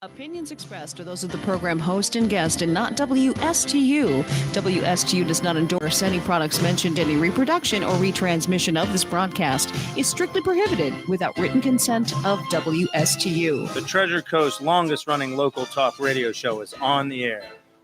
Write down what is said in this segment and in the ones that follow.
Opinions expressed are those of the program host and guest and not WSTU. WSTU does not endorse any products mentioned. Any reproduction or retransmission of this broadcast is strictly prohibited without written consent of WSTU. The Treasure Coast longest-running local talk radio show is on the air.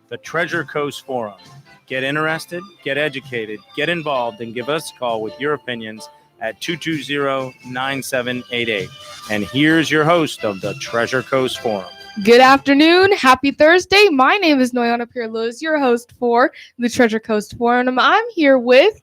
The Treasure Coast Forum. Get interested, get educated, get involved, and give us a call with your opinions at 220-9788. And here's your host of the Treasure Coast Forum. Good afternoon. Happy Thursday. My name is Noyana Pirlos, your host for the Treasure Coast Forum. I'm here with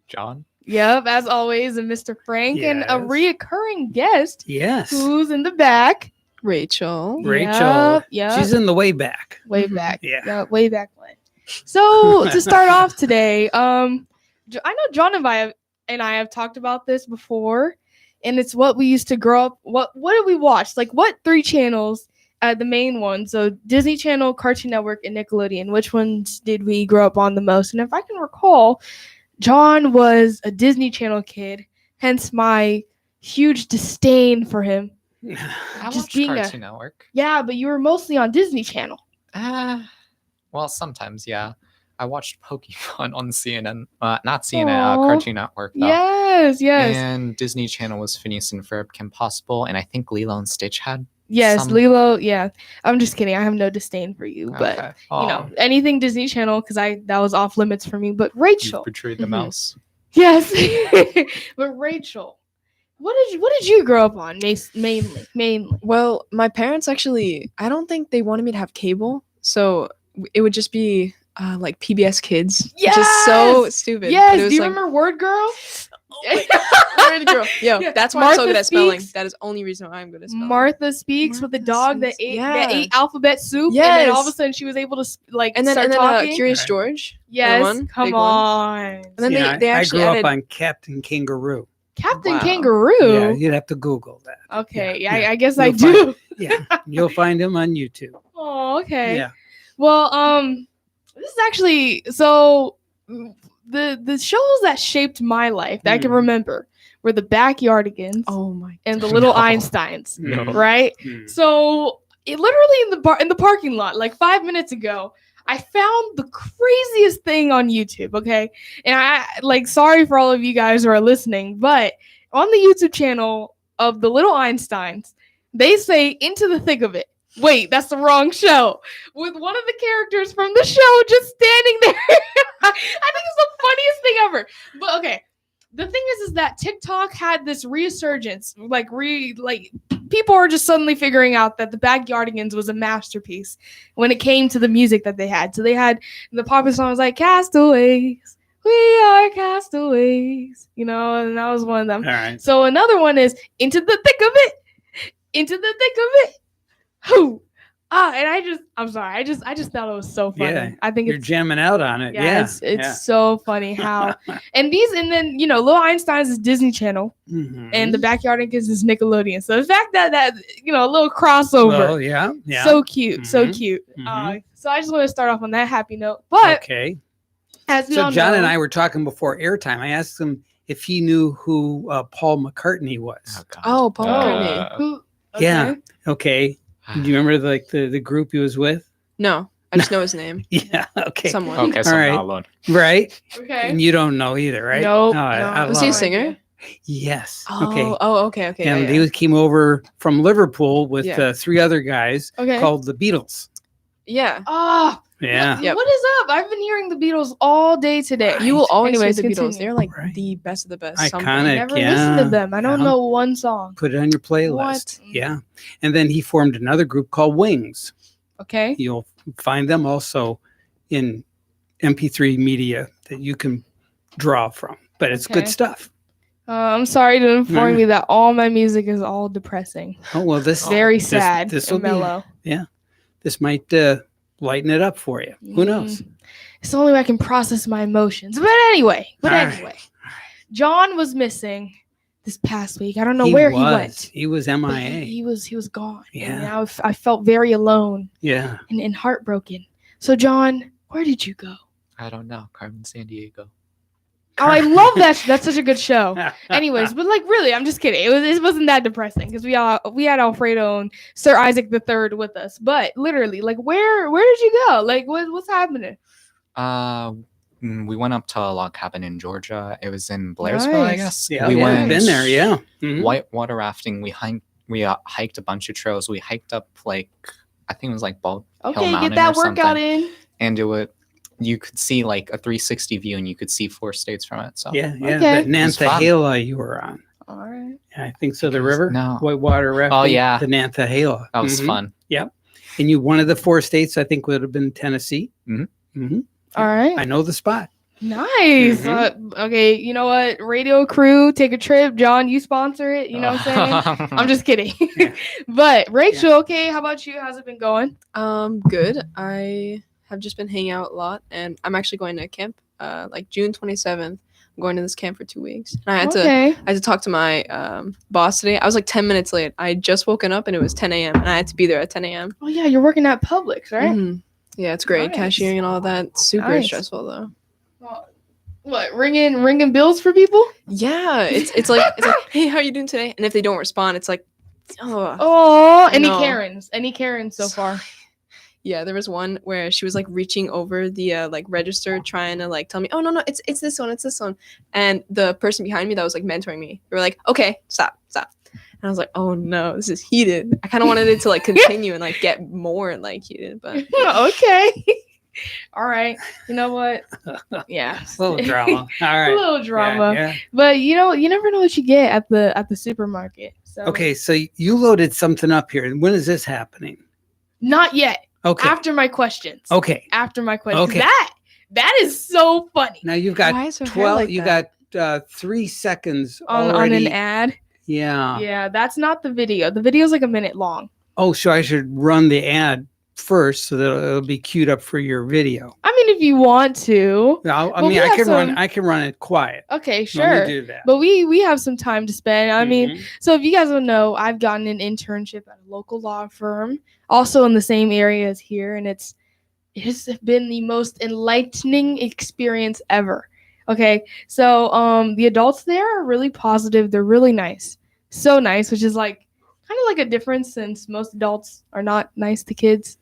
John. Yep, as always, and Mr. Frank, and a reoccurring guest. Yes. Who's in the back? Rachel. Rachel. Yep. She's in the way back. Way back. Yeah. Yep, way back when. So to start off today, I know John and I have talked about this before, and it's what we used to grow up. What did we watch? Like, what three channels? The main ones, so Disney Channel, Cartoon Network, and Nickelodeon. Which ones did we grow up on the most? And if I can recall, John was a Disney Channel kid, hence my huge disdain for him. I Just watched being Cartoon Network. Yeah, but you were mostly on Disney Channel. Well, sometimes, yeah. I watched Pokemon on CNN. Not CNN, Aw. Cartoon Network, though. Yes. And Disney Channel was Phineas and Ferb Kim Possible, and I think Lilo and Stitch had Yes, some... Lilo. Yeah, I'm just kidding. I have no disdain for you, but Okay. you know, anything Disney Channel, because that was off limits for me. But Rachel, You betrayed the mouse. yes, but Rachel, what did you grow up on? Mainly. Well, my parents actually, I don't think they wanted me to have cable, so it would just be like PBS Kids, which is so stupid. Yes. But it was Do you like, remember Word Girl? Word Girl. Yo, Yeah. that's why I'm so Martha good at spelling. Speaks. That is the only reason why I'm good at spelling. Martha Speaks with the Martha dog that Speaks. ate alphabet soup, and Yes. then all of a sudden she was able to and then start talking. Curious Right. George. Yes, one, come big one. on. And then Yeah, they I actually grew added. up on Captain Kangaroo. Captain Wow. Kangaroo. Yeah, you'd have to Google that. Okay, Yeah, I guess I You'll do. Yeah, you'll find him on YouTube. Oh, okay. Yeah. Well, this is actually so the shows that shaped my life that I can remember were the Backyardigans Oh my. and the Little No. Einsteins, No. right? Mm. So it literally in the parking lot, like 5 minutes ago, I found the craziest thing on YouTube. Okay, and I sorry for all of you guys who are listening, but on the YouTube channel of the Little Einsteins, they say "Into the Thick of It." Wait, that's the wrong show. With one of the characters from the show just standing there. I think it's the funniest thing ever. But okay, the thing is that TikTok had this resurgence. People are just suddenly figuring out that the Backyardigans was a masterpiece when it came to the music that they had. So they had the popular song was like "Castaways, we are castaways," and that was one of them. All right. So another one is "Into the Thick of It," "Into the Thick of It." Who? And I'm sorry. I just thought it was so funny. Yeah, I think You're it's jamming out on it. Yeah. it's so funny how and then Little Einsteins is Disney Channel Mhm. and the Backyardigans is Nickelodeon. So the fact that a little crossover, Well, yeah. so cute, so Mhm. cute. Mhm. So I just want to start off on that happy note. But Okay. as we So all John know, and I were talking before airtime. I asked him if he knew who Paul McCartney was. God. Oh, Paul McCartney. who? Yeah. Okay. Do you remember the group he was with? No, I just know his name. Yeah. Okay. Someone. Okay, so All I'm right. not alone. Right. Okay. And you don't know either, right? Nope, Oh, no. I Was love he a it. singer? Yes. Oh, Okay. okay. And yeah. he came over from Liverpool with Yeah. three other guys Okay. called the Beatles. Yeah. Ah, Yeah. Yep. what is up? I've been hearing the Beatles all day today. You will always Anyways, hear the Beatles. continue. They're like Right. the best of the best. Iconic. I never yeah. listened to them. I don't Yeah. know one song. Put it on your playlist. What? Yeah. And then he formed another group called Wings. Okay. You'll find them also in MP3 media that you can draw from. But it's Okay. good stuff. I'm sorry to inform Mm. you that all my music is all depressing. Oh well, this Very this- sad This will and be mellow. this might lighten it up for you. Who knows? It's the only way I can process my emotions. But anyway. All right. John was missing this past week. I don't know He where was. he went. He was But MIA. he was gone. Yeah. And now I felt very alone Yeah. and heartbroken. So John, where did you go? I don't know. Carmen San Diego. Oh, I love that. That's such a good show. Anyways, but like really, I'm just kidding. It wasn't that depressing because we had Alfredo and Sir Isaac III with us. But literally, like where did you go? Like what's happening? We went up to a log cabin in Georgia. It was in Blairsville, I Nice. guess. Yeah, we yeah, went been there. Yeah. Mhm. whitewater rafting. We hiked a bunch of trails. We hiked up like I think it was like Bald Hill Okay, Mountain get that or workout something. in. And you could see like a 360 view, and you could see 4 states from it. So Yeah, yeah. Okay. That was fun. Nantahala you were on. All right. Yeah, I think so. The river, No. whitewater rafting. Oh, yeah. the Nantahala. that was Mhm. fun. And you, one of the 4 states, I think, would have been Tennessee. Mhm. Mhm. All right. I know the spot. Nice. Mhm. Okay, you know what? Radio crew, take a trip. John, you sponsor it. You know what I'm saying? I'm just kidding. Yeah. But Rachel, okay, how about you? How's it been going? Good. I have just been hanging out a lot, and I'm actually going to camp. Like June 27th, I'm going to this camp for 2 weeks. And I had to talk to my boss today. I was like 10 minutes late. I had just woken up and it was 10 a.m. and I had to be there at 10 a.m. Oh yeah, you're working at Publix, right? Mhm. Yeah, it's great. Nice. Cashiering and all that. Super Nice. stressful though. Well, what, ringing bills for people? Yeah, it's like hey, how you doing today? And if they don't respond, it's like, oh. Oh, I any know. Karens? Any Karens so far? Yeah, there was one where she was like reaching over the like register, trying to like tell me, oh no, it's this one, it's this one, and the person behind me that was like mentoring me, they were like, okay, stop. And I was like, oh no, this is heated. I kind of wanted it to like continue and like get more like heated, but Okay. All right. You know what? Yeah. A little drama. All right. A little drama. Yeah, But you know, you never know what you get at the supermarket. So yeah. Okay, so you loaded something up here. When is this happening? Not yet. Okay. After my questions. Okay. After my questions. Okay. That is so funny. Now you've got why is her hair 12. like You that? got 3 seconds On already. an ad. Yeah. Yeah, that's not the video. The video's like a minute long. Oh, so I should run the ad first so that it'll be queued up for your video. I mean, if you want to. I Well, mean, we I have can run. some- I can run it quiet. Okay, Let me sure. do that. But we have some time to spend. I mean, Mhm. so if you guys don't know, I've gotten an internship at a local law firm, also in the same area as here, and it's been the most enlightening experience ever. Okay, so the adults there are really positive. They're really nice, so nice, which is like kind of like a difference since most adults are not nice to kids,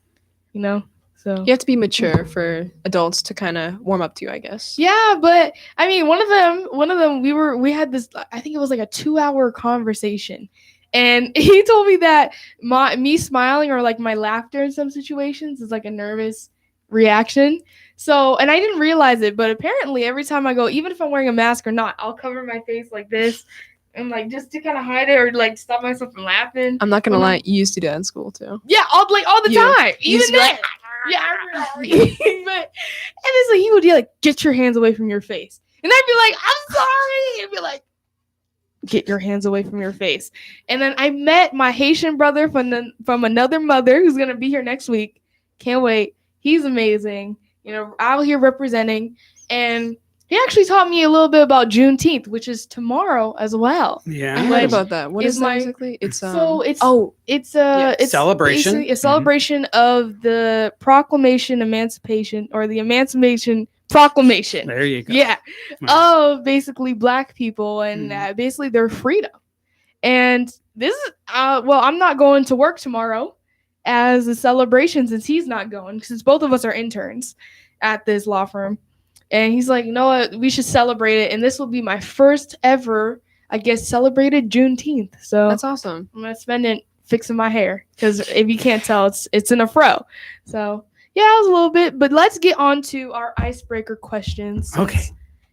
you know. So You have to be mature for adults to kind of warm up to you, I guess. yeah, but I mean, one of them, we had this, I think it was like a 2-hour conversation. And he told me that me smiling or like my laughter in some situations is like a nervous reaction. So, and I didn't realize it, but apparently every time I go, even if I'm wearing a mask or not, I'll cover my face like this and like just to kind of hide it or like stop myself from laughing. I'm not gonna When lie, you used to do that in school too. Yeah, all the You- time. you used Even to be then. like, Yeah, I remember. But and it's like he would be like, "Get your hands away from your face," and I'd be like, "I'm sorry," and be like, "Get your hands away from your face." And then I met my Haitian brother from another mother who's gonna be here next week. Can't wait. He's amazing. You know, out here representing, and he actually taught me a little bit about Juneteenth, which is tomorrow as well. I Yeah. heard Like, about that. What is is that my- exactly? It's So it's yeah, it's celebration. basically a celebration of the Proclamation Emancipation or the Emancipation Proclamation. There you go. Yeah, Right. of basically Black people and Mhm. basically their freedom. And this is well, I'm not going to work tomorrow as a celebration since he's not going since both of us are interns at this law firm. And he's like, you know what, we should celebrate it. And this will be my first ever, I guess, celebrated Juneteenth. So that's awesome. I'm gonna spend it fixing my hair because if you can't tell, it's in a fro. So yeah, it was a little bit, but let's get on to our icebreaker questions. since, Okay.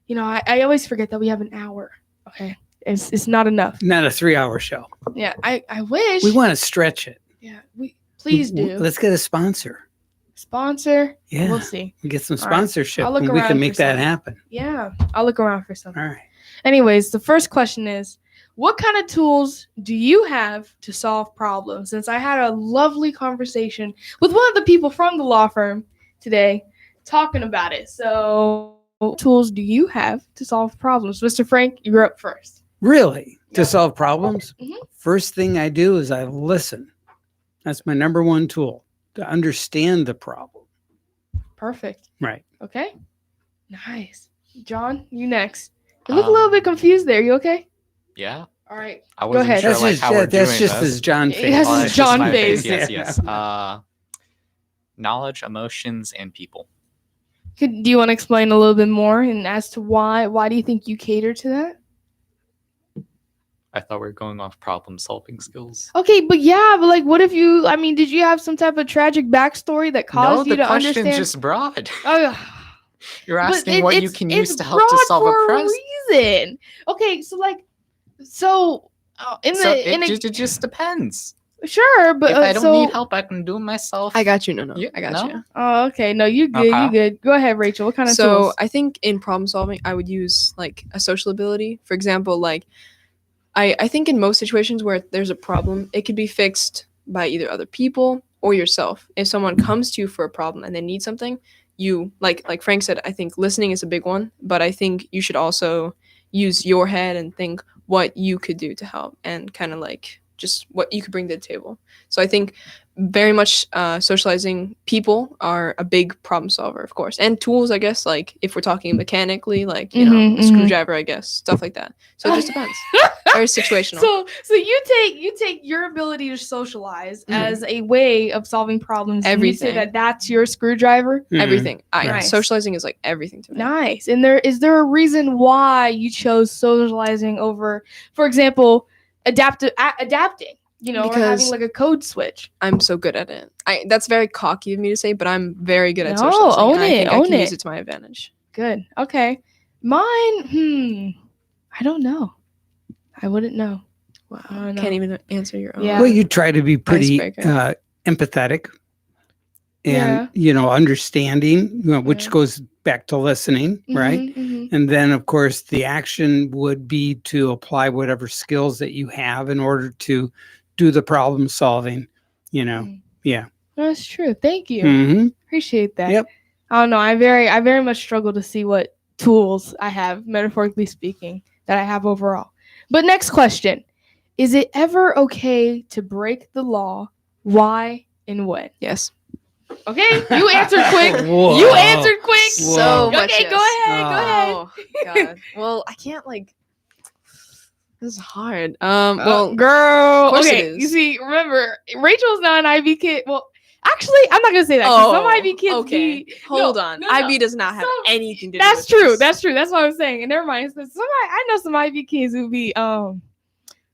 You know, I always forget that we have an hour. Okay, it's not enough. Not a 3-hour show. Yeah, I wish. We want to stretch it. Yeah, we please do. Let's get a sponsor. Sponsor. Yeah. We'll see. Get some All right. sponsorship I'll look and we around can for make that some. happen. Yeah, I'll look around for something. All right. Anyways, the first question is, what kind of tools do you have to solve problems? Since I had a lovely conversation with one of the people from the law firm today talking about it. So, what tools do you have to solve problems? Mr. Frank, you're up first. Really? Yeah. To solve problems? Mhm. First thing I do is I listen. That's my number one tool, to understand the problem. Perfect. Right. Okay. Nice. John, you next. You look a little bit confused there. You okay? Yeah. All right. I wasn't ahead. sure That's like just, how we're that's doing just this. his John It face. has Oh, his that's just John my face. Yes, Yeah. yes. Knowledge, emotions, and people. Do you want to explain a little bit more and as to why? Why do you think you cater to that? I thought we were going off problem solving skills. Okay, but like, what if you? I mean, did you have some type of tragic backstory that caused you to question's understand? just broad. Oh, You're but asking what you it's- can use it's to help to broad solve for a problem. reason. Okay, so like, It just depends. sure, but If I don't so need help, I can do it myself. I got you. No, Yeah, I got no? you. oh, okay, no, you good, Okay. you good. Go ahead, Rachel. What kind of So tools? I think in problem solving, I would use like a social ability. For example, like I think in most situations where there's a problem, it could be fixed by either other people or yourself. If someone comes to you for a problem and they need something, you like Frank said, I think listening is a big one, but I think you should also use your head and think what you could do to help and kind of like just what you could bring to the table. So I think very much socializing people are a big problem solver, of course, and tools, I guess, like if we're talking mechanically, like you know, Mhm, a screwdriver, I guess, stuff like that. So it just depends. Very situational. So you take your ability to socialize Mhm. as a way of solving problems. And you say Everything. that's your screwdriver. Mhm. Everything. Nice. Socializing is like everything to me. Nice. And is there a reason why you chose socializing over, for example, adapting? You know, or having Because- like a code switch. I'm so good at it. That's very cocky of me to say, but I'm very good at No, socializing. own and I it, think I own can use it. it to my advantage. Good. Okay. Mine. I don't know. I wouldn't know. Wow. I don't know. Can't even answer your own. Yeah. Well, you try to be pretty Icebreaker. empathetic Yeah. and, understanding, which Yeah. goes back to listening, right? Mhm, mhm. And then, of course, the action would be to apply whatever skills that you have in order to do the problem solving, Mm. Yeah. That's true. Thank you. hmm Appreciate that. Yep. I don't know. I very much struggle to see what tools I have, metaphorically speaking, that I have overall. But next question. Is it ever okay to break the law? Why and when? Yes. Okay, you answered quick. Whoa. You answered quick. Whoa. So Okay, much. go yes. ahead. Go ahead. Oh God. Well, I can't like. This is hard. Well, Girl. of course it Okay, is. you see, remember, Rachel's not an IB kid. Well, actually, I'm not gonna say that. 'Cause some IB kids okay. be. Hold No, on. no, no. IB does not have Some- anything to do That's with true. this. That's true. That's what I'm saying. And never mind. I know some IB kids who be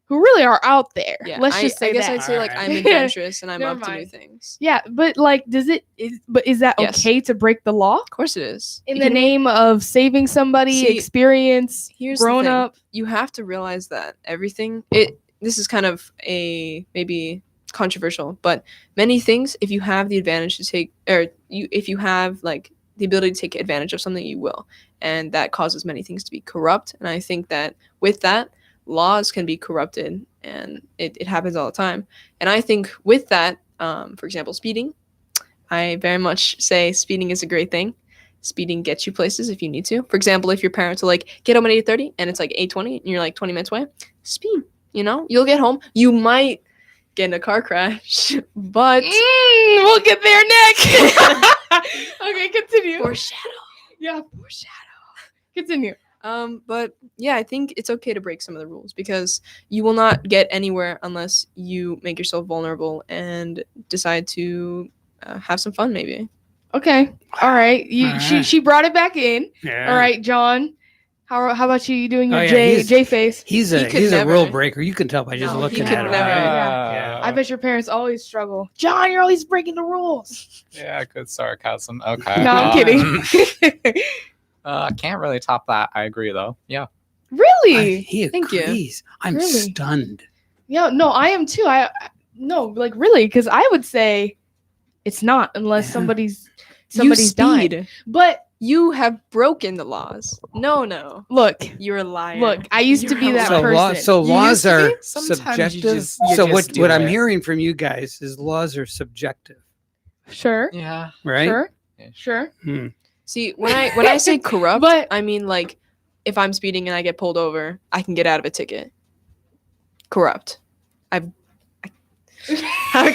who really are out there. Yeah, Let's just say I guess that. I'd say like Alright. I'm adventurous and I'm Never up to new mind. things. Yeah, but like, is that Yes. okay to break the law Of course it is. in You the can- name of saving somebody, See, experience, Here's the grown thing. up? You have to realize that everything this is kind of a maybe controversial, but many things, if you have the advantage to take if you have like the ability to take advantage of something, you will. And that causes many things to be corrupt. And I think that with that, laws can be corrupted and it happens all the time. And I think with that, for example, speeding, I very much say speeding is a great thing. Speeding gets you places if you need to. For example, if your parents are like, get home at 8:30 and it's like 8:20 and you're like 20 minutes away, speed, you'll get home. You might get in a car crash, but We'll get there next. Okay, continue. foreshadow. Yeah, foreshadow. Continue. But yeah, I think it's okay to break some of the rules because you will not get anywhere unless you make yourself vulnerable and decide to have some fun, maybe. Okay. All right. All She right. she brought it back in. Yeah. All right, John. How about you doing your Oh, yeah, J he's- face? He's He a could he's a never. rule breaker. You can tell by just No, he looking could at him. never. right? Yeah. I bet your parents always struggle. John, you're always breaking the ruls. Yeah, good sarcasm. Okay. No, I'm kidding. I can't really top that. I agree though. Yeah. Really? He Thank you. agrees. I'm Really? stunned. Yeah, no, I am too. No, like really, because I would say it's not unless Yeah. somebody's You died. speed. But You have broken the laws. No. look, You're a liar. look, I used to be You're a that So, liar. person. so You laws used to are be? Sometimes you subjective. just- you So just do what I'm it. hearing from you guys is laws are subjective, Sure, Yeah. right? sure, Yeah. sure. Hmm. See, when I say corrupt, But- I mean like if I'm speeding and I get pulled over, I can get out of a ticket. Corrupt. I'm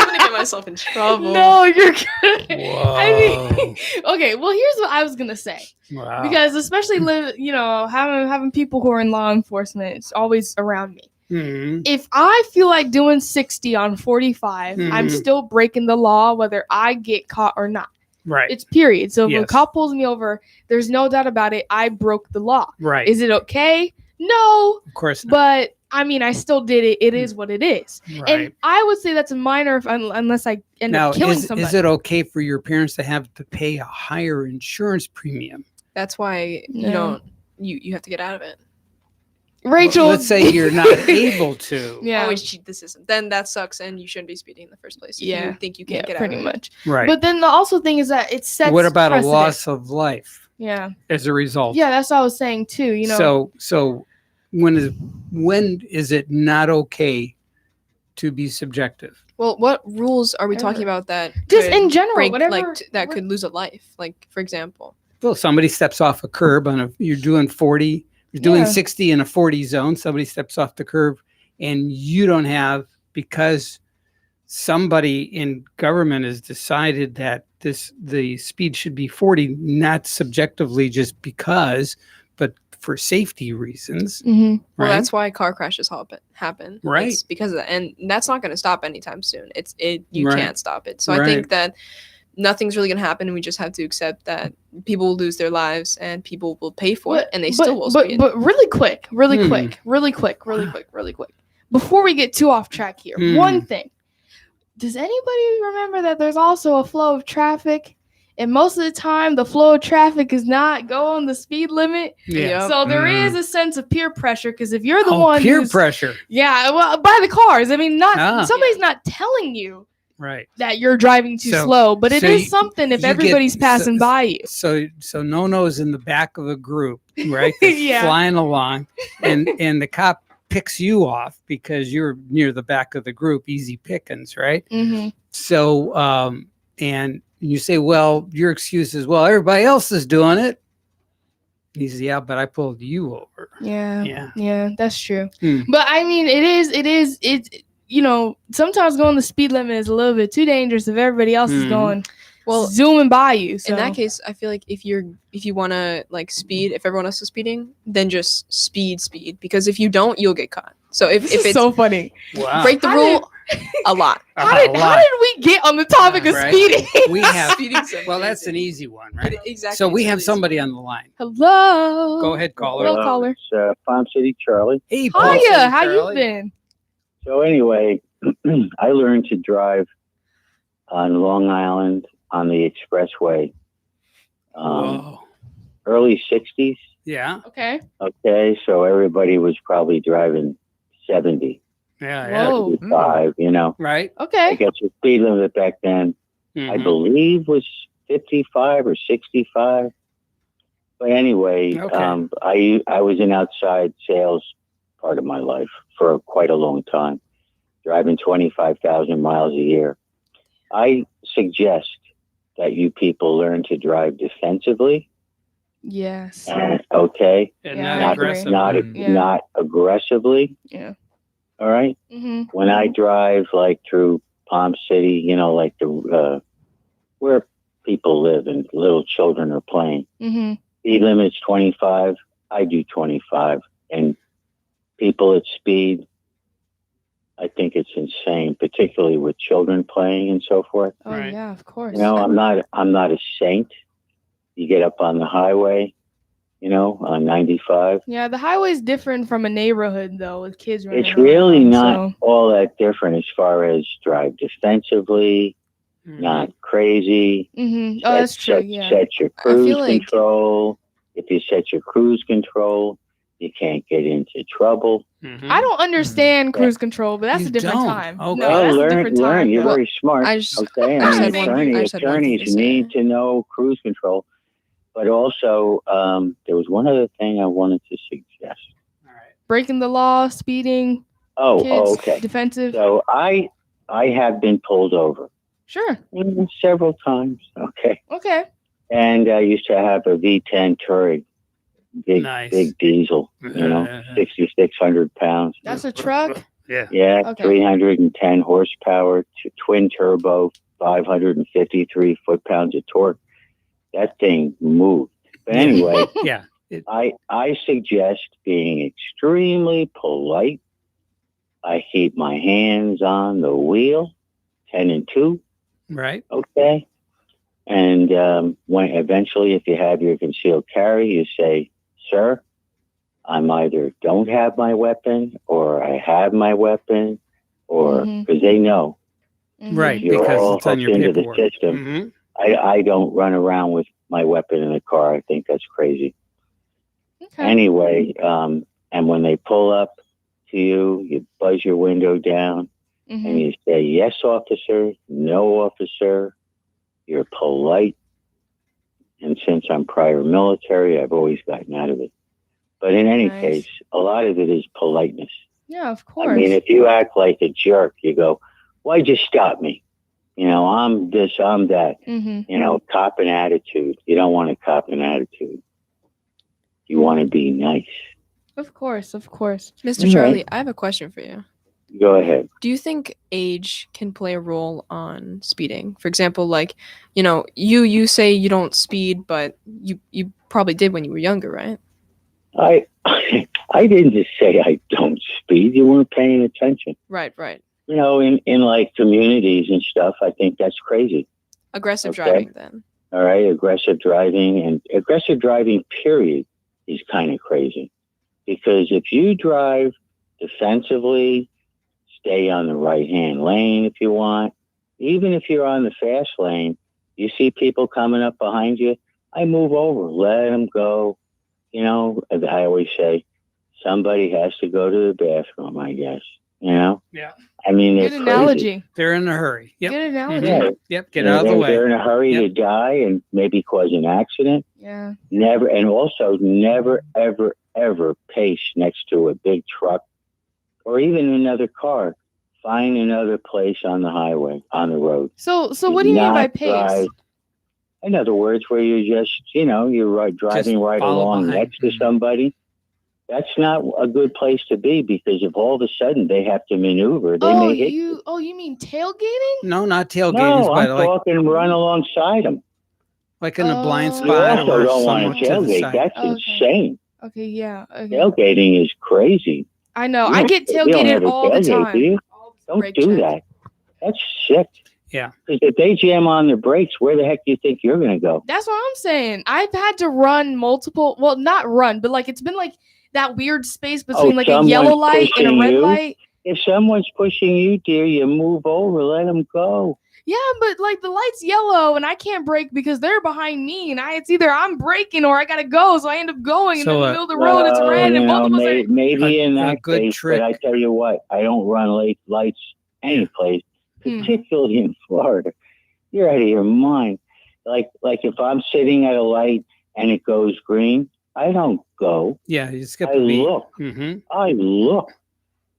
gonna get myself in trouble. No, you're good. Whoa. I mean, okay. Well, here's what I was gonna say. Wow. Because especially having people who are in law enforcement, it's always around me. Mhm. If I feel like doing 60 on 45, I'm Mhm. still breaking the law whether I get caught or not. Right. It's period. So if a Yes. cop pulls me over, there's no doubt about it. I broke the law. Right. Is it okay? No, Of course not. but I mean, I still did it. It is what it is. Right. And I would say that's a minor unless I end Now, up killing is somebody. it okay for your parents to have to pay a higher insurance premium? That's why No. you have to get out of it. Rachel, Let's say you're not able to. yeah, Always cheat the system. Then that sucks, and you shouldn't be speeding in the first place. If Yeah. you think you yeah, can't get out pretty of it. much. Right. But then the also thing is that it sets. What about precedent. a loss of life Yeah, as a result? yeah, that's what I was saying too. You know, So when is it not okay to be subjective? Well, what rules are we talking Ever. about that just could in general, break, whatever. that could lose a life? Like, for example, Well, somebody steps off a curb you're doing 40, you're doing Yeah. 60 in a 40 zone. Somebody steps off the curb and you don't have, because somebody in government has decided that the speed should be 40, not subjectively just because, but for safety reasons. Mhm. well, Right. that's why car crashes happen. Right. It's because of that, and that's not going to stop anytime soon. You Right. can't stop it. So I Right. think that nothing's really going to happen, and we just have to accept that people will lose their lives and people will pay for it, and they still will speed. But really quick, really Hmm. quick, really quick, really quick, really quick. Before we get too off track here, Hmm. one thing. Does anybody remember that there's also a flow of traffic? And most of the time, the flow of traffic is not going the speed limit. Yeah. So there Mm. is a sense of peer pressure because if you're the Oh, one peer who's, pressure. yeah, well, by the cars. I mean, not Ah. somebody's not telling you Right. that you're driving too So- slow, but it so is you- something if you get- everybody's passing so- by you. So Nono's in the back of a group, right? That's Yeah. flying along, and the cop picks you off because you're near the back of the group. Easy pickings, right? Mm-hmm. So and you say, well, your excuse is, well, everybody else is doing it. He says, yeah, but I pulled you over. Yeah. Yeah. Yeah, that's true. Hmm. But I mean, it's sometimes going the speed limit is a little bit too dangerous if everybody else is Hmm. going Well, zooming by you. So. in that case, I feel like if you want to like speed, if everyone else is speeding, then just speed, because if you don't, you'll get caught. So if This is it's so funny. Wow. break the How rule a lot. How did we get on the topic of Right. speeding? We have. Speeding's Well, that's an amazing. easy one, right? Exactly. So we it's have really somebody on the line. Hello. Go ahead, caller. Hello, caller. It's Palm City Charlie. Hey, Paul. Hiya, how you Charlie. been? So anyway, I learned to drive on Long Island on the expressway, Whoa. early 60s. Yeah. Okay. Okay, so everybody was probably driving 70, Yeah. Yeah. Whoa. 75, you know. Right. I Okay. guess the speed limit back then, I Mhm. believe, was 55 or 65. But anyway, Okay. I was in outside sales part of my life for quite a long time, driving 25,000 miles a year. I suggest that you people learn to drive defensively. Yes. Okay, And Yeah, not I agree. aggressive. not Mm. Yeah. not aggressively. Yeah. All right. Mm-hmm. When I drive like through Palm City, you know, like the where people live and little children are playing. Mm-hmm. Speed limit's 25. I do 25, and people at speed, I think it's insane, particularly with children playing and so forth. Oh Right. yeah, of course. You know, I'm not a saint. You get up on the highway, you know, on 95. Yeah, the highway's different from a neighborhood though, with kids running It's around, really not so- all that different as far as drive defensively, Mhm. not crazy. Mhm. Oh, that's true. Yeah. Set your I feel cruise like- control. If you set your cruise control, you can't get into trouble. Mhm. I don't understand cruise control, but that's You a different don't? time. Okay. No, Well, that's a learn. different time. You're though. very smart. I just Okay, I just and had one- I just had one thing attorneys to say. need to know cruise control. But also, there was one other thing I wanted to suggest. All right. Breaking the law, speeding, Oh, kids, okay. defensive. So I have been pulled over Sure. several times. Okay, Okay. and I used to have a V10 Touareg, Nice. big diesel. You know, 6,600 pounds. That's a truck. Yeah. Yeah, Okay. 310 horsepower, twin turbo, 553 foot-pounds of torque. That thing moved. But anyway, Yeah. I suggest being extremely polite. I keep my hands on the wheel, 10 and 2, Right. okay? And when eventually, if you have your concealed carry, you say, sir, I'm either don't have my weapon or I have my weapon, or Mhm. because they know Right. you're Because all it's on hooked your into the paperwork. system. Mhm. I don't run around with my weapon in the car. I think that's crazy. Okay. Anyway, and when they pull up to you, you buzz your window down and Mhm. you say, yes, officer, no, officer. You're polite. And since I'm prior military, I've always gotten out of it. But in any Nice. case, a lot of it is politeness. Yeah, of I course. mean, if you act like a jerk, you go, why'd you stop me? I'm this, I'm that. Mhm. Cop an attitude. You don't want to cop an attitude. You want to be nice. Of course, of course. Mr. All Charlie, right. I have a question for you. Go ahead. Do you think age can play a role on speeding? For example, like, you say you don't speed, but you probably did when you were younger, right? I I didn't just say I don't speed. You weren't paying attention. Right. In like communities and stuff, I think that's crazy. Aggressive Okay. driving then. All right. Aggressive driving period is kind of crazy, because if you drive defensively, stay on the right-hand lane if you want. Even if you're on the fast lane, you see people coming up behind you, I move over, let them go. I always say, somebody has to go to the bathroom, I guess. Yeah. I mean, they're Good crazy. analogy. They're in a hurry. Yep. Good analogy. Yeah. Yep. Get out of the They're way. in a hurry Yep. to die and maybe cause an accident. Yeah. Never, ever, ever pace next to a big truck or even another car. Find another place on the highway, on the road. So what do you mean by Not pace? drive- In other words, where you're just, you're driving right follow along behind. next to somebody. That's not a good place to be, because if all of a sudden they have to maneuver, they may hit you. You mean tailgating? No, not tailgaters, No, but I'm like talking run alongside them. in a blind Oh. You spot also or don't want somewhat to to the tailgate. side. That's Okay. insane. Okay, yeah. Okay. Tailgating is crazy. I know. You I don't- get you don't tailgated ever all the tailgate, time. do you? Don't Brake do check. that. That's sick. Yeah. Because if they jam on their brakes, where the heck do you think you're going to go? That's what I'm saying. I've had to run not run, but like it's been like that weird space between like a someone's yellow light and a pushing red you? light. If someone's pushing you, dear, you move over, let them go. Yeah, but like the light's yellow and I can't brake because they're behind me, and it's either I'm braking or I gotta go, so I end up going, and So, then in the middle of the road it's Well, red, and both of us are. maybe in A that good case, trick. but I tell you what, I don't run late lights any place, Hmm. particularly in Florida. You're out of your mind. Like if I'm sitting at a light and it goes green, I don't go. Yeah. You skip I a beat. look. Mm-hmm. I look,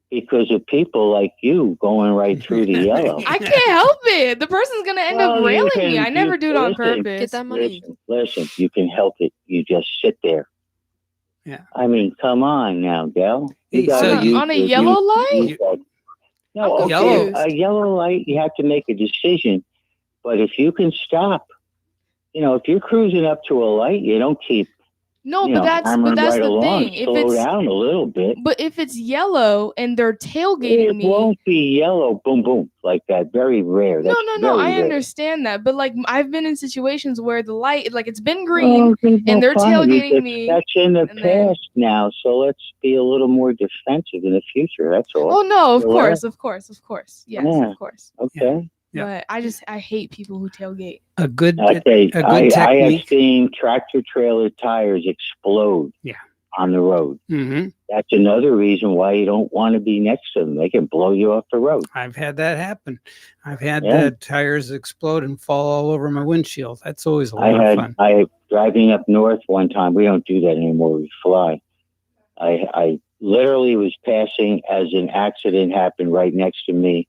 because of people like you going right through the yellow. I can't help it. The person's gonna end Well, up you railing can- me. I never you- do it on listen, purpose. Get that money. Listen, you can help it. You just sit there. Yeah. I mean, come on now, gal. Hey, You gotta so you- on a your- yellow light? No, I'm okay, confused. a yellow light, you have to make a decision. But if you can stop, if you're cruising up to a light, you don't keep No, but that's hammering the along. thing. If Slow it's down a little bit. But if it's yellow and they're tailgating It me. won't be yellow, boom, boom, like that. Very rare. That's No. very I rare. understand that, but like I've been in situations where the light, like it's been green, Well, and they're fine. tailgating me, That's in the and then- past now, so let's be a little more defensive in the future. That's all. Oh no, of Well, course, yes, Yeah. of course. Okay. Yeah. But I hate people who tailgate. A good. Okay. A good I have technique. seen tractor trailer tires explode. Yeah. On the road. Mm-hmm. That's another reason why you don't want to be next to them. They can blow you off the road. I've had that happen. I've had Yeah. the tires explode and fall all over my windshield. That's always a lot of fun. I driving up north one time. We don't do that anymore. We fly. I literally was passing as an accident happened right next to me.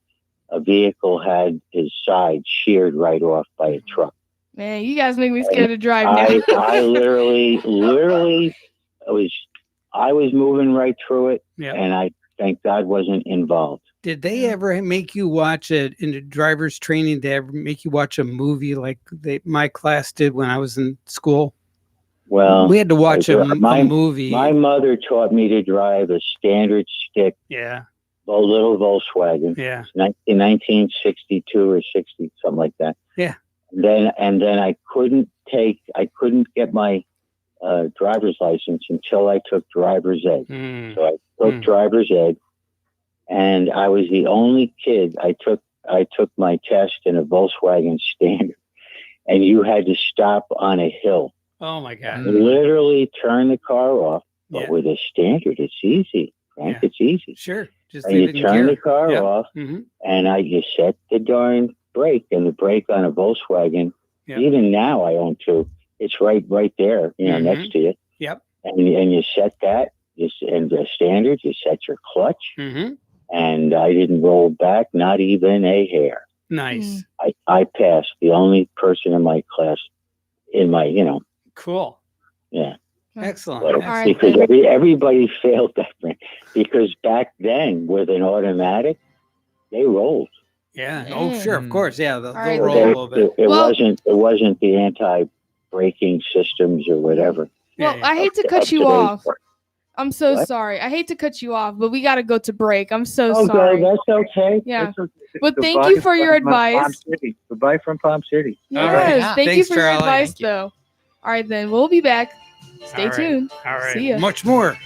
A vehicle had his side sheared right off by a truck. Man, you guys make me scared to drive now. I literally I was moving right through it, Yeah. and I thank God wasn't involved. Did they ever make you watch it in the driver's training? Did they ever make you watch a movie like my class did when I was in school? Well, We had to watch a movie. My mother taught me to drive a standard stick, Yeah. little Volkswagen. Yeah. In 1962 or 60, something like that. Yeah. And then I couldn't get my driver's license until I took driver's ed. Mm. So I took driver's ed, and I was the only kid. I took my test in a Volkswagen Standard, and you had to stop on a hill. Oh my God. Literally turn the car off. But Yeah. with a Standard, it's easy, Frank. Yeah. It's easy. Sure. Just And leave you it in turn gear. the car Yep. off, Mhm. and you set the darn brake, and the brake on a Volkswagen. Yep. Even now, I own two. It's right there, Mhm. next to you. Yep. And you set that. And the Standard, you set your clutch, Mm-hmm. and I didn't roll back, not even a hair. Nice. I passed. The only person in my class, Cool. yeah. Excellent. But right, because then. everybody failed that, because back then with an automatic, they rolled. Yeah. Oh, sure. Of Mm. course. Yeah. They'll right, roll They- a little bit. It Well- wasn't the anti-braking systems or whatever. Well, Yeah, I hate to Up cut you today's off. part. I'm so What? sorry. I hate to cut you off, but we got to go to break. I'm so Oh, sorry. that's okay. Yeah. That's okay. But thank Goodbye you for your from Palm advice. City. Goodbye from Palm City. All right. Yes, Yeah. thank you Thanks, for your Charlie. advice, Thank you. though. All right, then we'll be back. Stay All right. tuned. All right. See ya. Much more.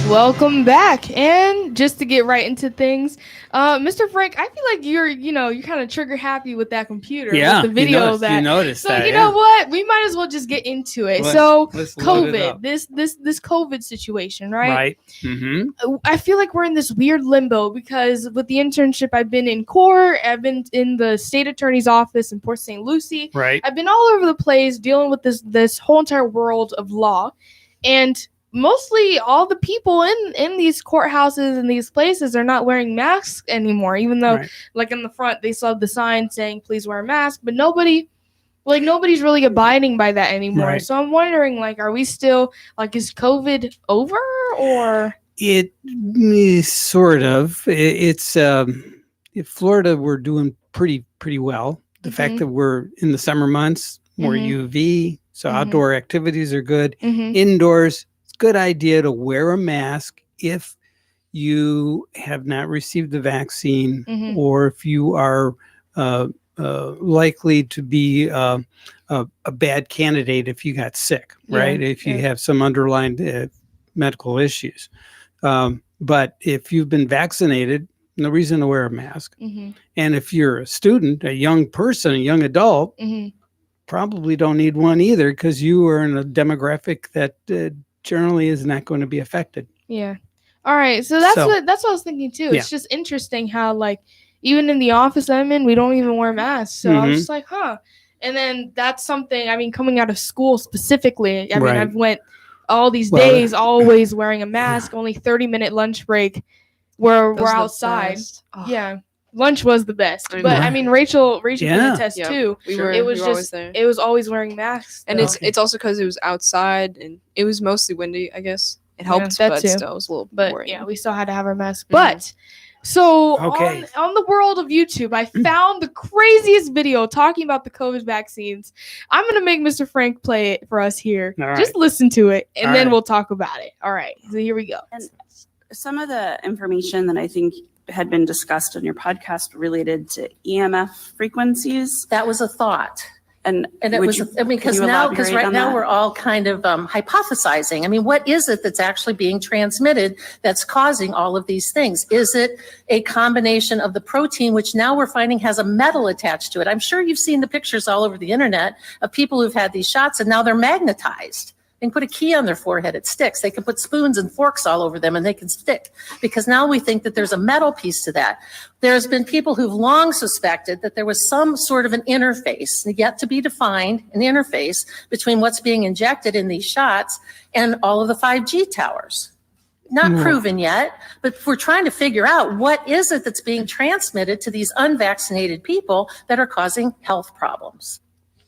Welcome back, and just to get right into things, Mr. Frank, I feel like you're kind of trigger happy with that computer, Yeah. with the video you noticed So that. you yeah. know what? We might as well just get into it. Let's- So let's load it COVID, up. this COVID situation, right? Right. Mm-hmm. I feel like we're in this weird limbo because with the internship, I've been in court, I've been in the state attorney's office in Port St. Lucie. Right. I've been all over the place dealing with this whole entire world of law, and mostly all the people in these courthouses and these places are not wearing masks anymore, even though Right. like in the front they still have the sign saying please wear a mask, but nobody's really abiding by that anymore. Right. So I'm wondering, like, are we still, like, is COVID over, or It is sort of. It's in Florida. We're doing pretty well. The fact Mhm. that we're in the summer months, more Mhm. UV, so Mhm. outdoor activities are good. Mhm. Indoors, it's a good idea to wear a mask if you have not received the vaccine, Mhm. or if you are likely to be a bad candidate if you got sick, Yeah, right? If you yeah. have some underlying medical issues. But if you've been vaccinated, no reason to wear a mask. Mhm. And if you're a student, a young person, a young adult, Mhm. probably don't need one either, because you are in a demographic that generally is not going to be affected. Yeah. All right. So that's So- what I was thinking too. It's just interesting how like even in the office I'm in, we don't even wear masks. So I was Mhm. just like, huh. And then that's something. I mean, coming out of school specifically. I mean, Right. I've went all these Well, days always wearing a mask. Only 30-minute lunch break. Where Those we're are the outside. best. Oh, Yeah. Lunch was the best. I But I Right. mean, Rachel can Yeah. attest Yeah. too. we Sure. were. It was we were always just there. it was always wearing masks. And though. it's also because it was outside and it was mostly windy. I guess it Yeah, helped, that but too. still, it was a little But worrying. yeah, we still had to have our mask. Mhm. But so Okay. on the world of YouTube, I found the craziest video talking about the COVID vaccines. I'm gonna make Mr. Frank play it for us here. All Just listen to it, and All then right. we'll talk about it. All right. So here we go. And some of the information that I think had been discussed on your podcast related to EMF frequencies. That was a thought. And And it would was, you- I mean, could because you now, because elaborate right on now that? we're all kind of hypothesizing. I mean, what is it that's actually being transmitted that's causing all of these things? Is it a combination of the protein, which now we're finding has a metal attached to it? I'm sure you've seen the pictures all over the internet of people who've had these shots and now they're magnetized. They can put a key on their forehead, it sticks. They can put spoons and forks all over them and they can stick, because now we think that there's a metal piece to that. There's been people who've long suspected that there was some sort of an interface, yet to be defined, an interface between what's being injected in these shots and all of the 5G towers. Not Hmm. proven yet, but we're trying to figure out what is it that's being transmitted to these unvaccinated people that are causing health problems.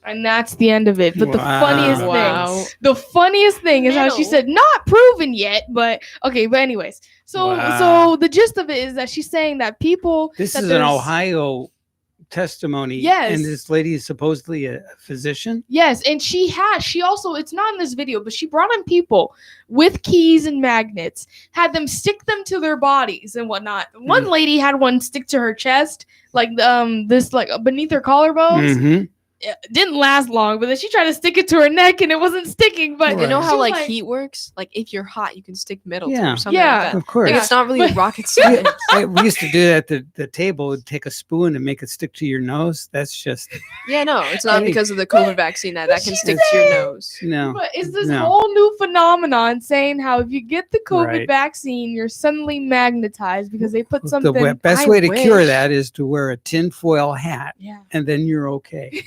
And that's the end of it. But the Wow. funniest Wow. thing, the funniest thing is how she Metal. said not proven yet, but okay. But anyways, so Wow. so the gist of it is that she's saying that people. This that is an there's- Ohio testimony. Yes. And this lady is supposedly a physician. Yes, and she also, it's not in this video, but she brought in people with keys and magnets, had them stick them to their bodies and whatnot. One lady had one stick to her chest, like this like beneath her collarbones. Mhm. It didn't last long, but then she tried to stick it to her neck and it wasn't sticking. But Right. You know she how was like heat works? Like if you're hot, you can stick metal to it Yeah. or something Yeah. like that. Of course. Like, Yeah. it's not really But- rocket science. We used to do that at the table. Would take a spoon and make it stick to your nose. That's just Yeah, no, it's not Hey. because of the COVID vaccine that can she's stick to your nose. no. But it's this No. whole new phenomenon saying how if you get the COVID Right. vaccine, you're suddenly magnetized because they put The something. best I way to cure wish. that is to wear a tinfoil hat, Yeah. and then you're okay.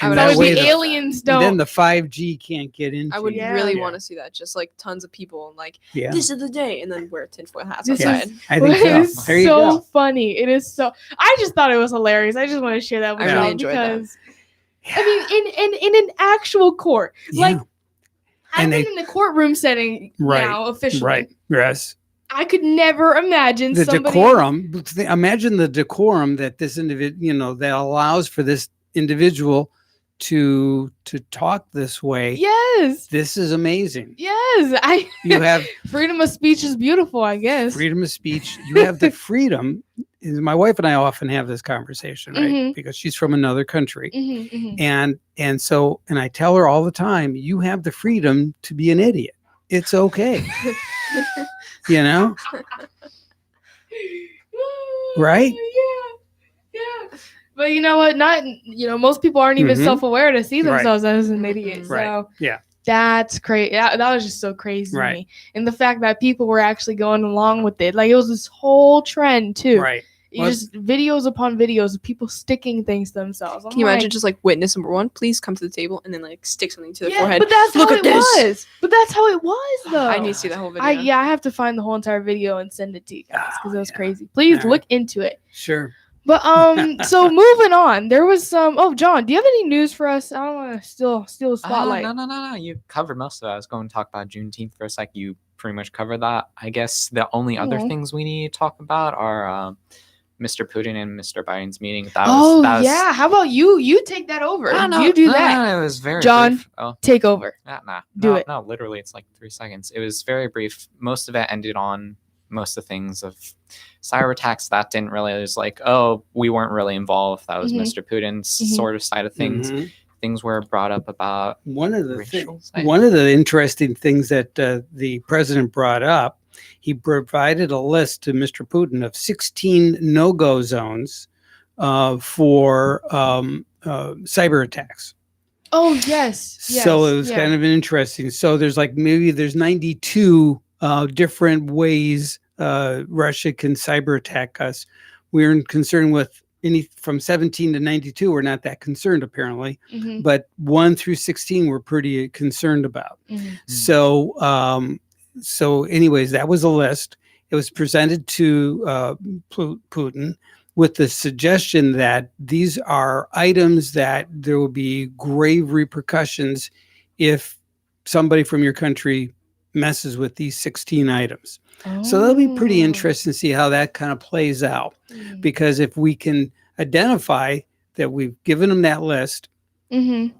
I would that So way the the- aliens And then don't. the 5G can't get into. I would Yeah. really Yeah. want to see that. Just like tons of people and like Yeah, this is the day, and then wear tinfoil hats This Yeah. outside. I think It is so. There you so go. funny. It is so. I just thought it was hilarious. I just want to share that with I y'all really enjoyed that. because I mean, in an actual court, like Yeah. I've And been they- in the courtroom setting Right. now officially. Right. Yes. I could never imagine The somebody. decorum. Imagine the decorum that this individual, that allows for this individual to talk this way. Yes. This is amazing. Yes. You have Freedom of speech is beautiful. I guess. freedom of speech. You have the freedom. And my wife and I often have this conversation, right? Mhm. Because she's from another country. Mhm, mhm. And I tell her all the time, you have the freedom to be an idiot. It's okay. You know? Right? Yeah. Yeah. But you know what? Most people aren't even Mhm. self-aware to see Right. themselves as an idiot. Mhm. Right. So Yeah. that's crazy. That was just so crazy Right. to me. And the fact that people were actually going along with it. Like it was this whole trend too. Right. You Well, just videos upon videos of people sticking things to themselves. Can you imagine just like witness number one? Please come to the table and then like stick something to their yeah, forehead. but that's Look how at it this. was. But that's how it was though. I need to see the whole video. I have to find the whole entire video and send it to you guys because it was crazy. Please All right. look into it. Sure. But so moving on, there was some. Oh, John, do you have any news for us? I don't want to steal the spotlight. No. You covered most of it. I was going to talk about Juneteenth for a sec. You pretty much covered that. I guess the only other Mhm. things we need to talk about are Mr. Putin and Mr. Biden's meeting. That Oh was, yeah, how about you? You take that over. No, You do no, that. No, it was very John, brief. Oh, Take over. nah. Do no, it. No, literally, it's like 3 seconds. It was very brief. Most of it ended on most of the things of cyber attacks that didn't really, it was like, oh, we weren't really involved. That was Mhm. Mr. Putin's Mhm. sort of side of things. Mhm. Things were brought up about One of the rituals. one of the interesting things that the president brought up, he provided a list to Mr. Putin of 16 no-go zones for cyber attacks. Oh yes. So it was yeah. kind of interesting. So there's like there's 92 different ways Russia can cyber attack us. We're concerned with any from 17 to 92. We're not that concerned apparently, Mhm, but 1 through 16 we're pretty concerned about. mhm. So anyways, that was a list. It was presented to Putin with the suggestion that these are items that there will be grave repercussions if somebody from your country messes with these 16 items. So that'll be pretty Oh. interesting to see how that kind of plays out. Mm. Because if we can identify that we've given them that list, Mhm,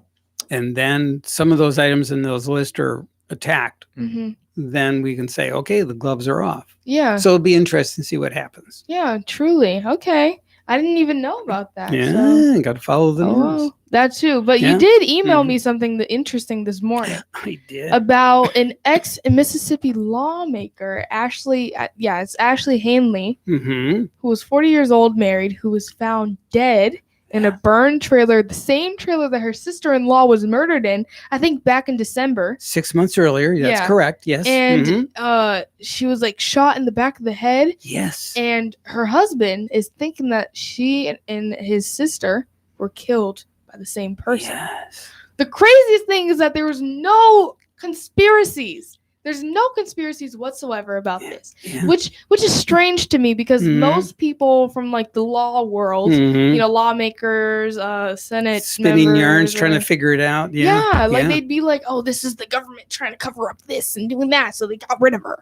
and then some of those items in those lists are attacked, mhm. then we can say, okay, the gloves are off. Yeah. So it'll be interesting to see what happens. Yeah, truly. Okay. I didn't even know about that. Yeah, So. got to follow the news. Oh, that too. But Yeah. you did email Mhm. me something interesting this morning I did. about an ex-Mississippi lawmaker, Ashley. It's Ashley Hanley, Mm-hmm. who was 40 years old, married, who was found dead in a burned trailer, the same trailer that her sister-in-law was murdered in, I think back in December. 6 months earlier. That's Yeah. correct. Yes. And Mhm. she was like shot in the back of the head. Yes. And her husband is thinking that she and his sister were killed by the same person. Yes. The craziest thing is that there was no conspiracies. There's no conspiracies whatsoever about this, Yeah. which is strange to me because Mhm. most people from like the law world, Mhm. lawmakers, Senate Spinning members, yarns, trying to or- figure it out. yeah, like yeah. they'd be like, "Oh, this is the government trying to cover up this and doing that, so they got rid of her."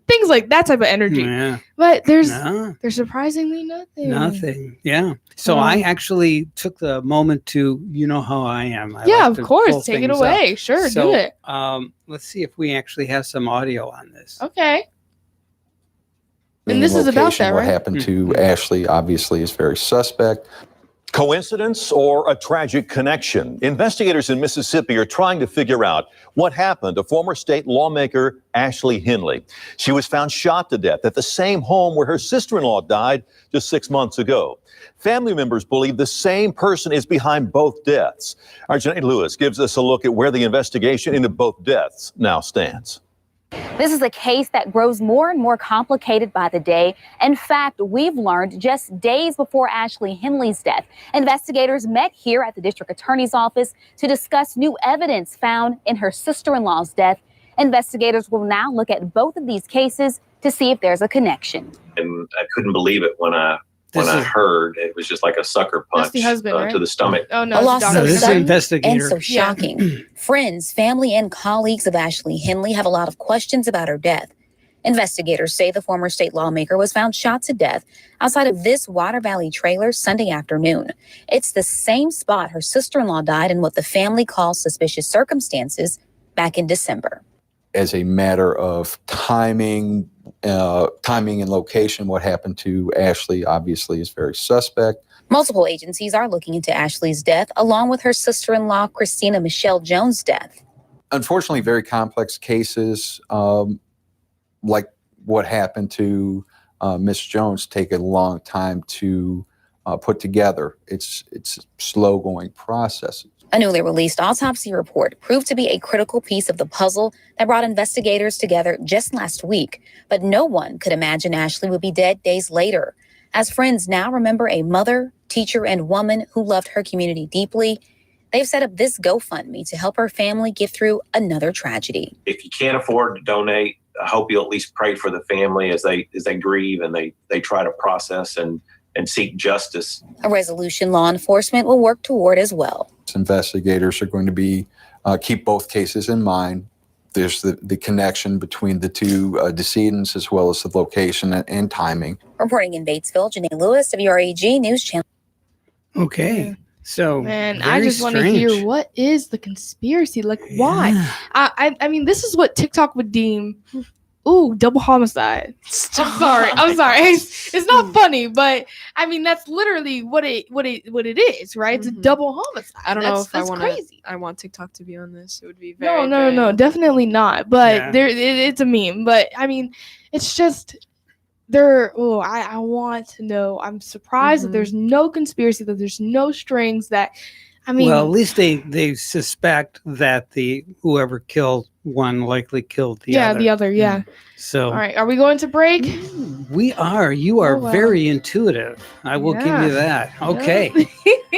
Things like that type of energy. Yeah. But there's No. surprisingly nothing. Nothing. Yeah. So Oh. I actually took the moment to, you know how I am. I Yeah, like of to course. pull Take it things up. away. Sure, So, do it. let's see if we actually have some audio on this. Okay. Being And this in is about location, that, what right? happened to Ashley obviously is very suspect. Coincidence or a tragic connection? Investigators in Mississippi are trying to figure out what happened to former state lawmaker Ashley Henley. She was found shot to death at the same home where her sister-in-law died just 6 months ago. Family members believe the same person is behind both deaths. Our Janae Lewis gives us a look at where the investigation into both deaths now stands. This is a case that grows more and more complicated by the day. In fact, we've learned just days before Ashley Henley's death, investigators met here at the district attorney's office to discuss new evidence found in her sister-in-law's death. Investigators will now look at both of these cases to see if there's a connection. And I couldn't believe it when I heard. It was just like a sucker punch the husband, right? to the stomach. Oh no, A it's loss Dr. so this is an sudden investigator. and so Yeah. shocking. Friends, family, and colleagues of Ashley Henley have a lot of questions about her death. Investigators say the former state lawmaker was found shot to death outside of this Water Valley trailer Sunday afternoon. It's the same spot her sister-in-law died in what the family calls suspicious circumstances back in December. As a matter of timing and location, what happened to Ashley obviously is very suspect. Multiple agencies are looking into Ashley's death, along with her sister-in-law, Christina Michelle Jones' death. Unfortunately, very complex cases like what happened to Miss Jones take a long time to put together. It's a slow-going process. A newly released autopsy report proved to be a critical piece of the puzzle that brought investigators together just last week. But no one could imagine Ashley would be dead days later. As friends now remember a mother, teacher, and woman who loved her community deeply, they've set up this GoFundMe to help her family get through another tragedy. If you can't afford to donate, I hope you'll at least pray for the family as they grieve and they try to process and seek justice. A resolution law enforcement will work toward as well. Investigators are going to be keep both cases in mind. There's the connection between the two decedents as well as the location and timing. Reporting in Batesville, Janae Lewis, WREG News Channel. Okay. So Man, I very just want to strange. hear what is the conspiracy? Like, why? Yeah. I mean, this is what TikTok would deem ooh, double homicide. I'm sorry. It's not funny, but I mean that's literally what it is, right? It's a double homicide. I don't know if that's crazy. I want TikTok to be on this. It would be very No, definitely not. But Yeah. it's a meme. But I mean, it's just I want to know. I'm surprised that there's no conspiracy, that there's no strings, that I mean, well, at least they suspect that whoever killed one likely killed the other. the other, yeah. So All right, are we going to break? we are. You are wow. very intuitive. I will give Yeah. you that. Okay.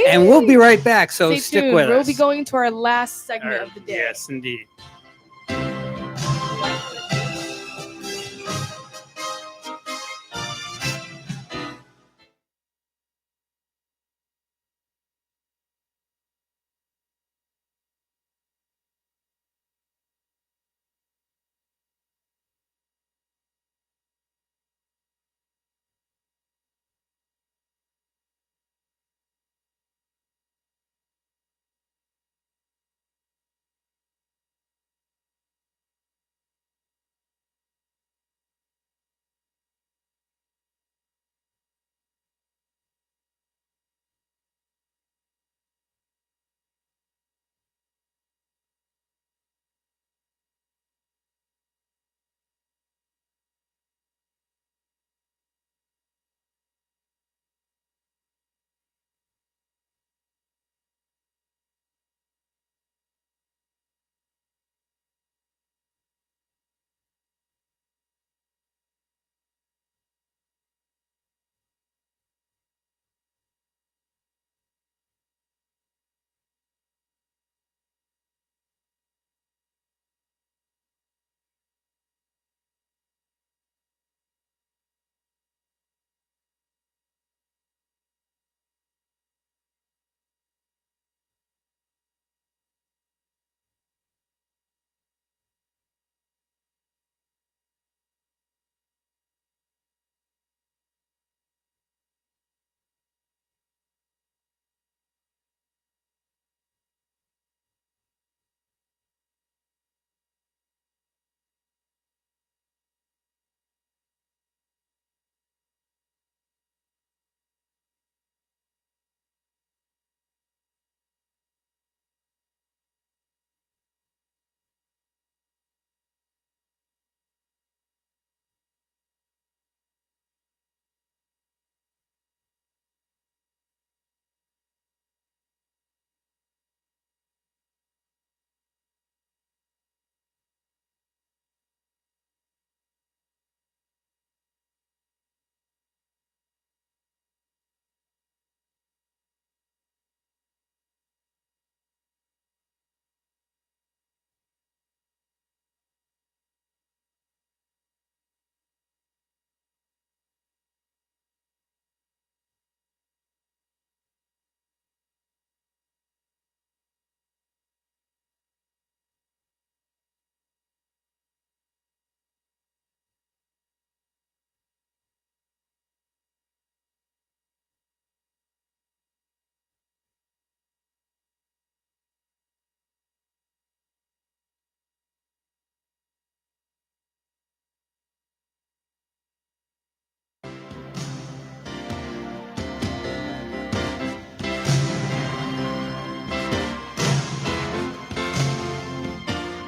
And we'll be right back. So Stay stick tuned. with We'll us. be going to our last segment of the day. Yes, indeed.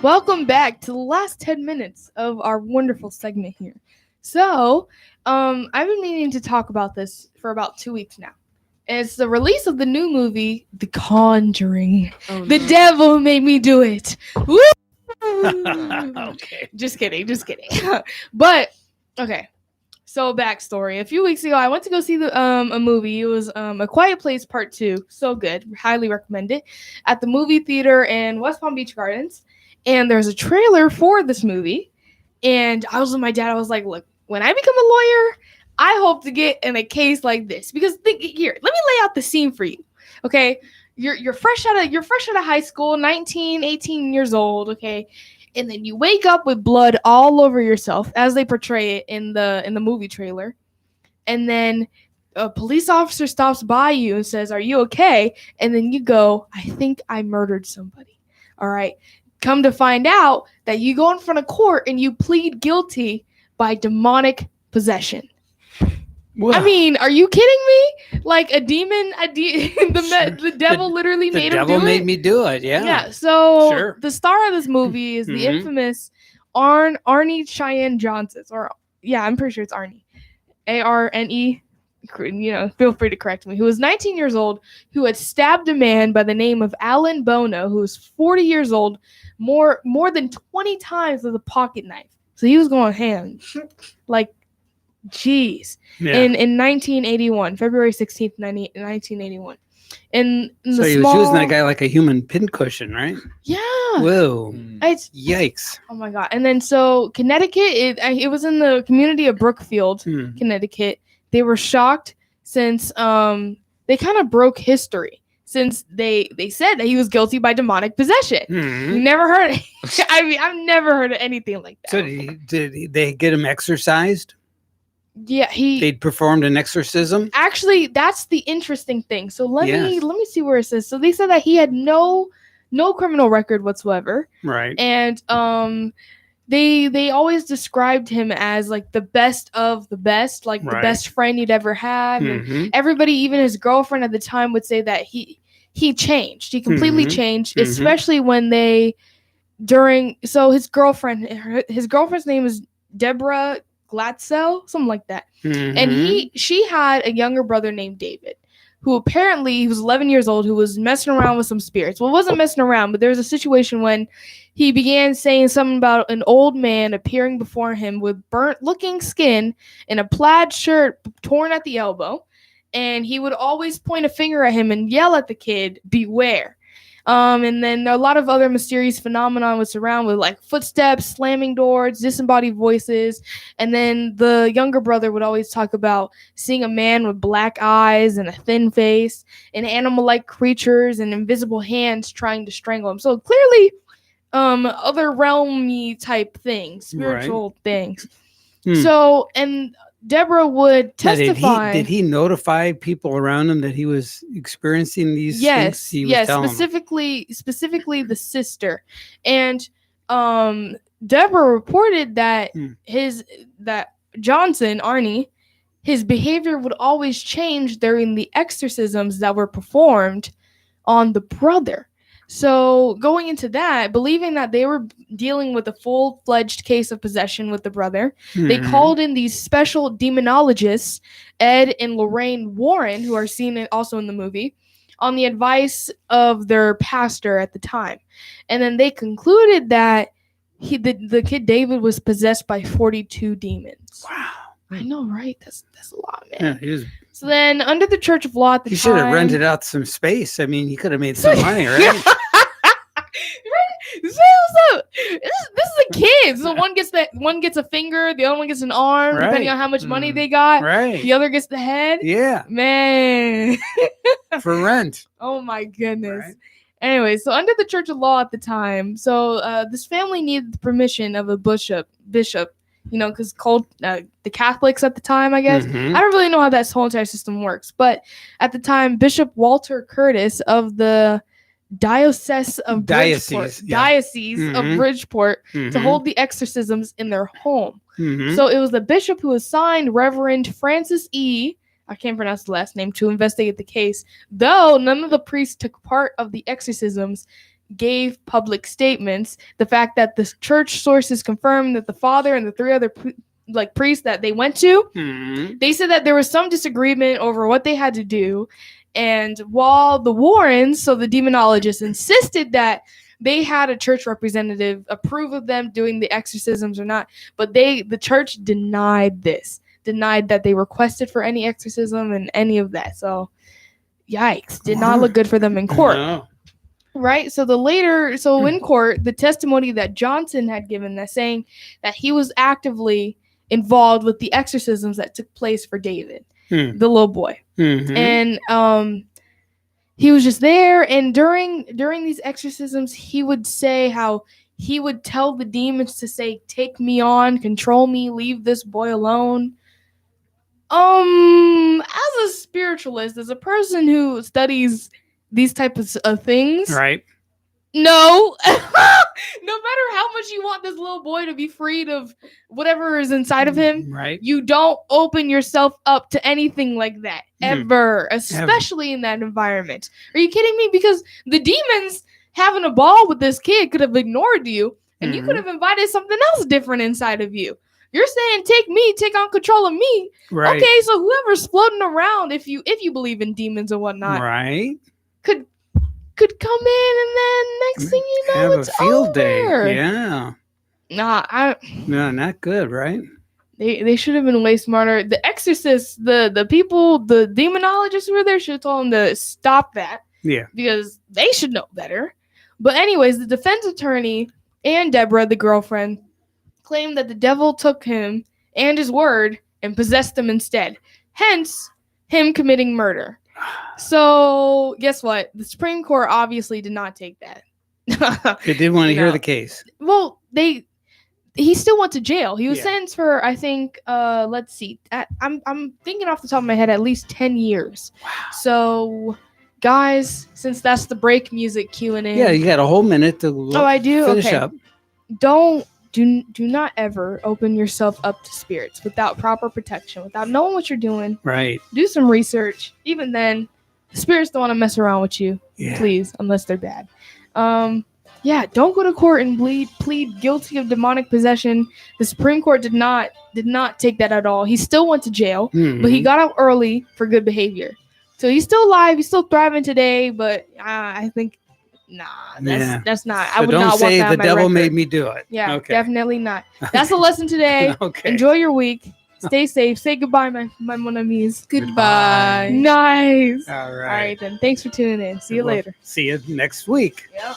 Welcome back to the last 10 minutes of our wonderful segment here. So, I've been meaning to talk about this for about 2 weeks now. It's the release of the new movie, The Conjuring. The devil made me do it. Woo! Okay. Just kidding. But, okay. So, backstory. A few weeks ago, I went to go see a movie. It was A Quiet Place Part 2. So good. Highly recommend it. At the movie theater in West Palm Beach Gardens. And there's a trailer for this movie. And I was with my dad. I was like, look, when I become a lawyer, I hope to get in a case like this. Because here, let me lay out the scene for you. Okay? You're fresh out of high school, 19, 18 years old, okay? And then you wake up with blood all over yourself as they portray it in the movie trailer. And then a police officer stops by you and says, "Are you okay?" And then you go, "I think I murdered somebody." All right. come to find out that you go in front of court and you plead guilty by demonic possession. Well, I mean, are you kidding me? Like the devil literally the made him devil do made it. me do it. Yeah. Yeah. So Sure. the star of this movie is the Mhm. infamous Arnie Cheyenne Johnson. I'm pretty sure it's Arnie. Arne. Feel free to correct me. Who was 19 years old, who had stabbed a man by the name of Alan Bono, who was 40 years old, more than 20 times with a pocket knife. So he was going ham. Like, jeez. Yeah. In 1981, February 16th, 1981. In So the he was using that guy like a human pincushion, right? Yeah. Whoa. It's Yikes. Oh my god! And then so Connecticut, it was in the community of Brookfield, Connecticut. They were shocked since they kind of broke history since they said that he was guilty by demonic possession. Mhm. You never heard. I mean, I've never heard of anything like that. So did they get him exorcised? Yeah, They performed an exorcism. actually, that's the interesting thing. So let Yes. me see where it says. So they said that he had no criminal record whatsoever. Right. And they always described him as like the best of the best, like the Right. best friend you'd ever have. Mhm. And everybody, even his girlfriend at the time, would say that he changed. He completely Mhm. changed, Mhm. especially when his girlfriend's name is Deborah Glatzel, something like that. And Mhm. she had a younger brother named David, who apparently he was 11 years old, who was messing around with some spirits. Well, wasn't messing around, but there was a situation when he began saying something about an old man appearing before him with burnt-looking skin in a plaid shirt torn at the elbow, and he would always point a finger at him and yell at the kid, "Beware." And then a lot of other mysterious phenomenon was surrounded with like footsteps, slamming doors, disembodied voices. And then the younger brother would always talk about seeing a man with black eyes and a thin face and animal-like creatures and invisible hands trying to strangle him. So clearly, other realmy type things, spiritual things. So, and Deborah would Now, testify. Did he notify people around him that he was experiencing these things? He was telling them. Specifically the sister. And Deborah reported that that Johnson, Arnie, his behavior would always change during the exorcisms that were performed on the brother. So going into that, believing that they were dealing with a full-fledged case of possession with the brother, they Mhm. called in these special demonologists, Ed and Lorraine Warren, who are seen also in the movie, on the advice of their pastor at the time. And then they concluded that the kid David was possessed by 42 demons. Wow. I know, right? That's a lot, man. Yeah, he was. So then, under the Church of Law at the He time, should have rented out some space. I mean, he could have made some money, right? This is a kid. So one gets a finger, the other one gets an arm, depending Right. on how much money they got. Right. The other gets the head. Yeah. Man. For rent. Oh my goodness. Anyway, so under the Church of Law at the time, so this family needed the permission of a bishop, because the Catholics at the time, I guess. Mhm. I don't really know how that whole entire system works, but at the time, Bishop Walter Curtis of the Diocese of Bridgeport, Mhm. to Mhm. hold the exorcisms in their home. Mhm. So it was the bishop who assigned Reverend Francis E. I can't pronounce the last name, to investigate the case. Though none of the priests took part of the exorcisms, gave public statements. The fact that the church sources confirmed that the father and the three other priests that they went to, Mhm. they said that there was some disagreement over what they had to do. And while the Warrens, so the demonologists, insisted that they had a church representative approve of them doing the exorcisms or not, but the church denied that they requested for any exorcism and any of that. So, yikes, did not look good for them in court. No. Right. So in court, the testimony that Johnson had given, that saying that he was actively involved with the exorcisms that took place for David, the little boy. Mhm. And he was just there. And during these exorcisms, he would say how he would tell the demons to say, "Take me on, control me, leave this boy alone." As a spiritualist, as a person who studies these types of things, Right. No. No matter how much you want this little boy to be freed of whatever is inside of him, Right. you don't open yourself up to anything like that ever, especially in that environment. Are you kidding me? Because the demons having a ball with this kid could have ignored you, and you could have invited something else different inside of you. You're saying take on control of me. Right. Okay, so whoever's floating around, if you believe in demons or whatnot, Right. could come in, and then next thing you know, Have it's a field over. day. Yeah. Nah, No, not good, right? they should have been way smarter. The exorcists, the people, the demonologists who were there should have told them to stop that. Yeah. Because they should know better. But anyways, the defense attorney and Deborah, the girlfriend, claimed that the devil took him and his word and possessed him instead. Hence, him committing murder. So, guess what? The Supreme Court obviously did not take that. They did want to hear No. the case. Well, he still went to jail. He was Yeah. sentenced for, I think, let's see. I'm thinking off the top of my head, at least 10 years. Wow. So, guys, since that's the break music cueing in. Yeah, you got a whole minute to Oh, I do? finish Okay. up. Do not ever open yourself up to spirits without proper protection, without knowing what you're doing. Right. Do some research. Even then, the spirits don't want to mess around with you. Yeah. Please, unless they're bad. Yeah, don't go to court and plead guilty of demonic possession. The Supreme Court did not take that at all. He still went to jail, but he got out early for good behavior. So he's still alive. He's still thriving today. But I think, that's not. So I would don't not want say that on the my devil record. made me do it. Yeah, Okay. definitely not. That's the lesson today. Okay. Enjoy your week. Stay safe. Say goodbye, my mon amis. Goodbye. Nice. All right. All right then. Thanks for tuning in. See you Well, later. See you next week. Yep.